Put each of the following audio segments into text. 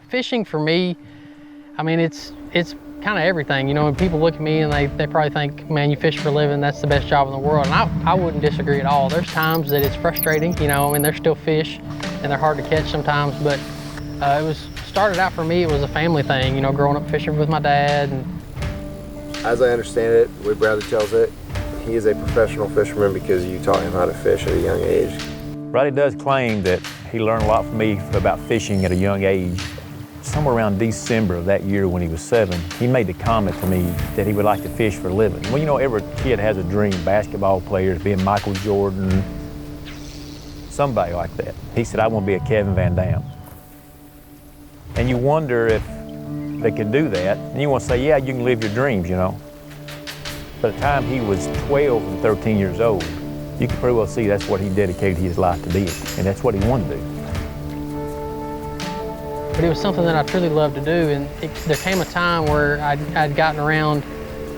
Fishing for me, I mean, it's kind of everything. You know, when people look at me and they probably think, man, you fish for a living, that's the best job in the world. And I wouldn't disagree at all. There's times that it's frustrating, you know, I mean, there's still fish and they're hard to catch sometimes, but started out for me, it was a family thing, you know, growing up fishing with my dad. And as I understand it, the way Bradley tells it, he is a professional fisherman because you taught him how to fish at a young age. Bradley does claim that he learned a lot from me about fishing at a young age. Somewhere around December of that year when he was 7, he made the comment to me that he would like to fish for a living. Well, you know, every kid has a dream, basketball players, being Michael Jordan, somebody like that. He said, I want to be a Kevin Van Dam. And you wonder if they could do that, and you want to say, yeah, you can live your dreams, you know. By the time he was 12 and 13 years old, you can pretty well see that's what he dedicated his life to doing, and that's what he wanted to do. But it was something that I truly loved to do, and there came a time where I'd gotten around,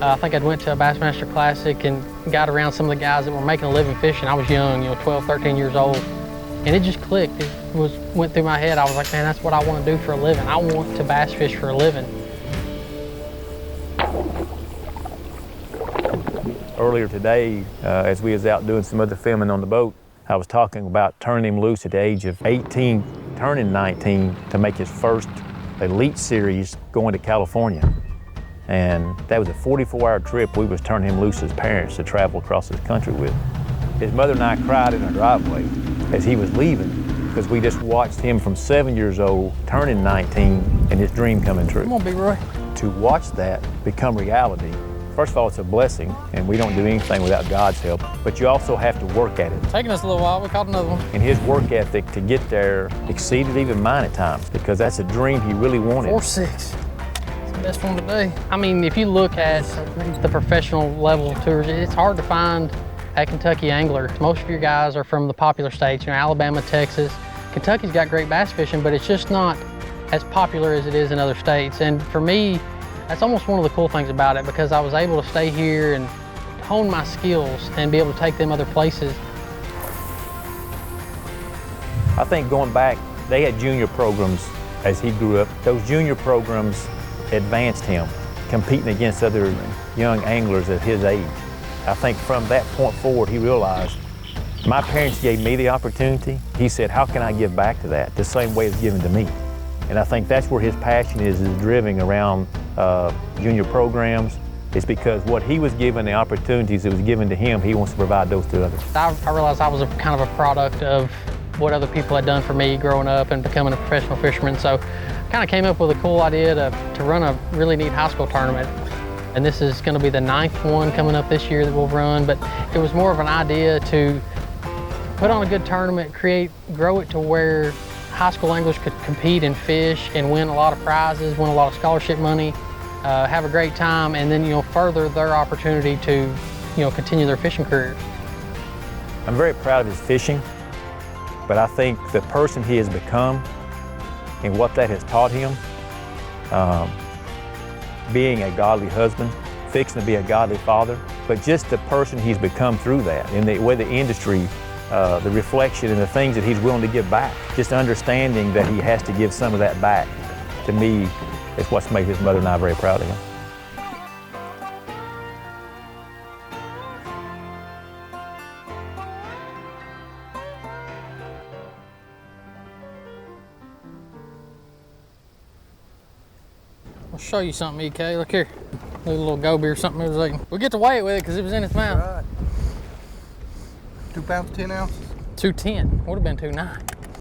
I think I'd went to a Bassmaster Classic and got around some of the guys that were making a living fishing. I was young, you know, 12, 13 years old, and it just clicked. It went through my head. I was like, man, that's what I want to do for a living. I want to bass fish for a living. Earlier today, as we was out doing some other filming on the boat, I was talking about turning him loose at the age of 18, turning 19 to make his first Elite Series going to California. And that was a 44-hour trip we was turning him loose as parents to travel across this country with. His mother and I cried in our driveway as he was leaving because we just watched him from 7 years old, turning 19, and his dream coming true. Come on, Big Roy. To watch that become reality, first of all, it's a blessing, and we don't do anything without God's help, but you also have to work at it. Taking us a little while, we caught another one. And his work ethic to get there exceeded even mine at times, because that's a dream he really wanted. 4-6. It's the best one today. I mean, if you look at the professional level tours, it's hard to find a Kentucky angler. Most of your guys are from the popular states, you know, Alabama, Texas. Kentucky's got great bass fishing, but it's just not as popular as it is in other states. And for me, that's almost one of the cool things about it, because I was able to stay here and hone my skills and be able to take them other places. I think going back, they had junior programs as he grew up. Those junior programs advanced him, competing against other young anglers at his age. I think from that point forward, he realized, my parents gave me the opportunity. He said, how can I give back to that? The same way it's given to me. And I think that's where his passion is driven around junior programs. It's because what he was given, the opportunities that was given to him, he wants to provide those to others. I realized I was kind of a product of what other people had done for me growing up and becoming a professional fisherman. So I kind of came up with a cool idea to run a really neat high school tournament. And this is going to be the 9th one coming up this year that we'll run, but it was more of an idea to put on a good tournament, grow it to where high school anglers could compete and fish and win a lot of prizes, win a lot of scholarship money, have a great time, and then, you know, further their opportunity to, you know, continue their fishing careers. I'm very proud of his fishing, but I think the person he has become and what that has taught him, being a godly husband, fixing to be a godly father, but just the person he's become through that, and the way the industry, the reflection and the things that he's willing to give back. Just understanding that he has to give some of that back, to me, is what's made his mother and I very proud of him. I'll show you something, EK. Look here. A little goby or something. It was like, we get to weigh it with it because it was in its mouth. Right. 2 pounds, 10 ounces? 210. Would have been 2.9.